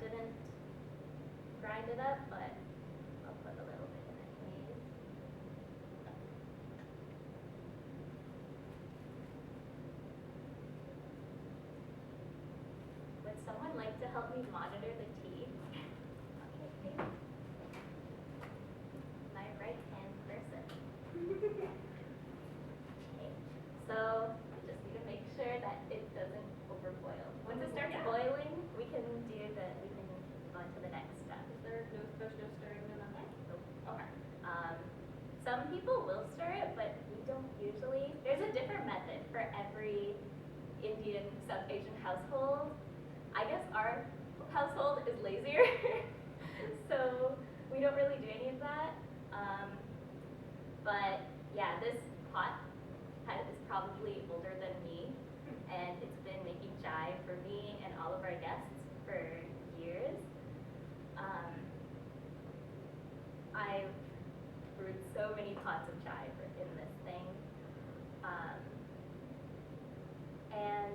didn't grind it up, but I'll put a little bit in anyways. Would someone like to help me monitor the tea? Okay, thank you. My right hand person. Okay, so we just need to make sure that it doesn't overboil. Once it starts boiling, we can go on to the next step. There's no stirring in that way? Nope. Okay. Some people will stir it, but we don't usually. There's a different method for every Indian, South Asian household. I guess our household is lazier, so we don't really do any of that. But yeah, this pot is probably older than me, and it's been making chai for me and all of our guests for years. I've brewed so many pots of chai in this thing. And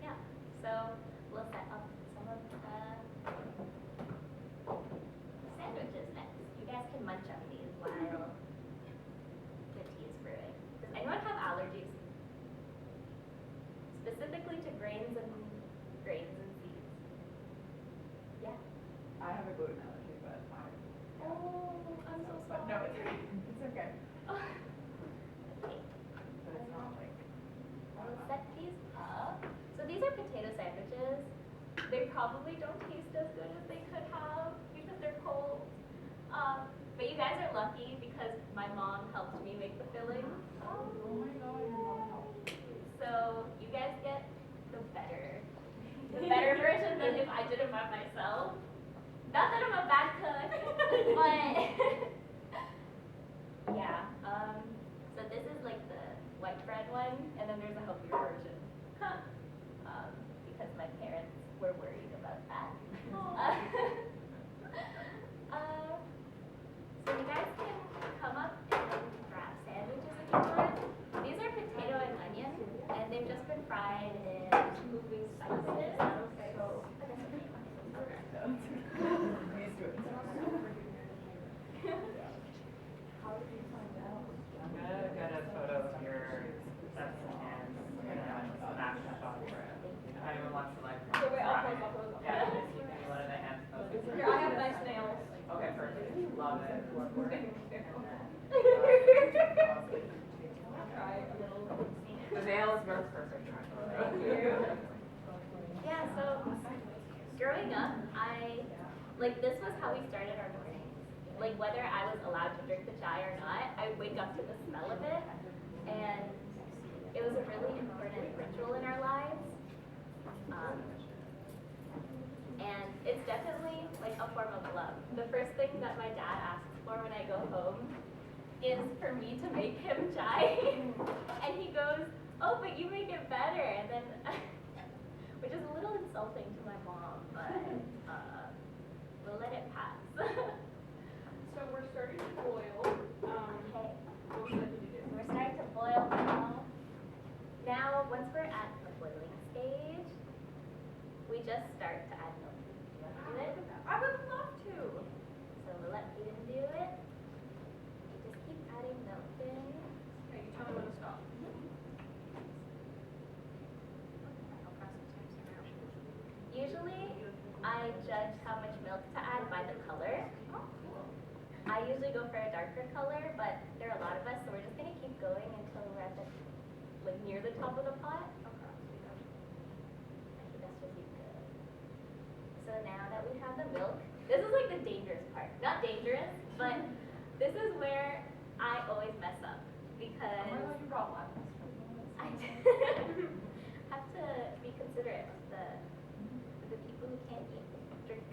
yeah, so we'll set up some of the sandwiches next. You guys can munch on these while the tea is brewing. Does anyone have allergies? Specifically to grains and seeds? Yeah. I have a gluten allergy, but Oh, I'm so but sorry. no, it's okay. It's okay. Okay. But it's not like. I'll set these up. So these are potato sandwiches. They probably don't taste as good as they could have because they're cold. But you guys are lucky because my mom helped me make the filling. Oh my God, your mom helped. So you guys get the better version than if I did them by myself. Not that I'm a bad cook, but yeah. So this is like the white bread one, and then there's a healthier version. Because my parents were worried about that. So you guys can come up and grab sandwiches if you want. These are potato and onion, and they've just been fried in spices. How did you find out? I'm gonna get a photo of your steps and hands and snapshot for it. If anyone wants to like. So wait, I'll pose. Yeah, just keep me one of the hands posted. Here, I have nice nails. Okay, perfect. Love it. Try a little. The nails work perfect. Thank you. Yeah, so growing up, this was how we started our mornings. Like whether I was allowed to drink the chai or not, I would wake up to the smell of it, and it was a really important ritual in our lives. And it's definitely like a form of love. The first thing that my dad asks for when I go home is for me to make him chai. And he goes, "Oh, but you make it better." And then, which is a little insulting to my mom, but we'll let it pass. So we're starting to boil. Okay. What should I do? We're starting to boil now. Now, once we're at the boiling stage, we just start to add milk. Do you want to do it? I would love to. So we'll let Eden do it. You just keep adding milk in. Okay, you tell me when to stop. Usually, I judge how much milk to add by the color. Oh, cool. I usually go for a darker color, but there are a lot of us, so we're just gonna keep going until we're at the, near the top of the pot. Okay. I think that's really good. So now that we have the milk, this is like the dangerous part. Not dangerous, but this is where I always mess up because Oh my God, you brought lemons. I have to be considerate of the people who can't eat, drink,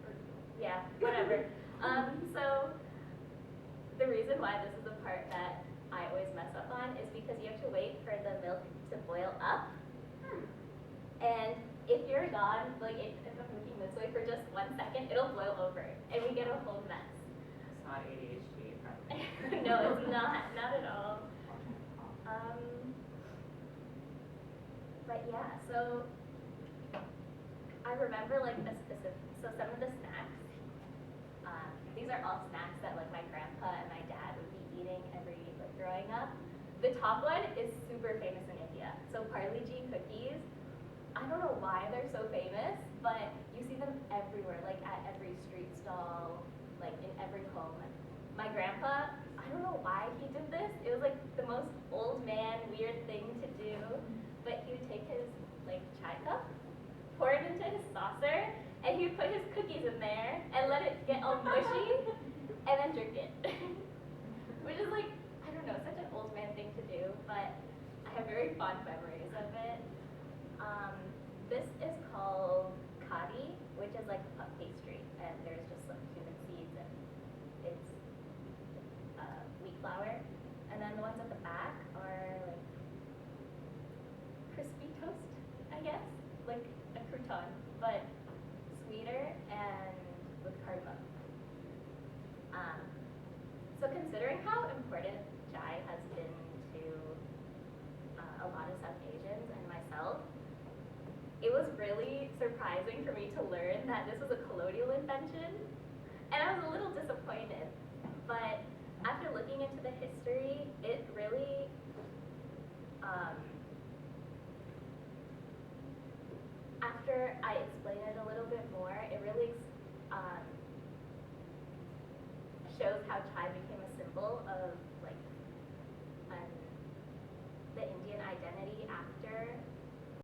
or yeah, whatever. So the reason why this is the part that I always mess up on is because you have to wait for the milk to boil up. And if you're gone, if I'm looking this way for just 1 second, it'll boil over, and we get a whole mess. It's not ADHD, probably. No, it's not at all. But yeah, so I remember like a specific, so some of the snacks, these are all snacks that like my grandpa and my dad would be eating every, like growing up. The top one is super famous in India. So Parle-G cookies, I don't know why they're so famous, but you see them everywhere, like at every street stall, like in every home. My grandpa, I don't know why he did this. It was like the most old man weird thing to do, but he would take his like chai cup, pour it into his saucer, and he would put his cookies in there and let it get all mushy, and then drink it. Which is like, I don't know, such an old man thing to do, but I have very fond memories of it. This is called kadi, which is like puff pastry, and there's just some cumin seeds and it's wheat flour. And then the ones at the back are like crispy toast, I guess, like a crouton, but sweeter and with cardamom. So considering how important chai has been to a lot of South Asians and myself, it was really surprising for me to learn that this was a colonial invention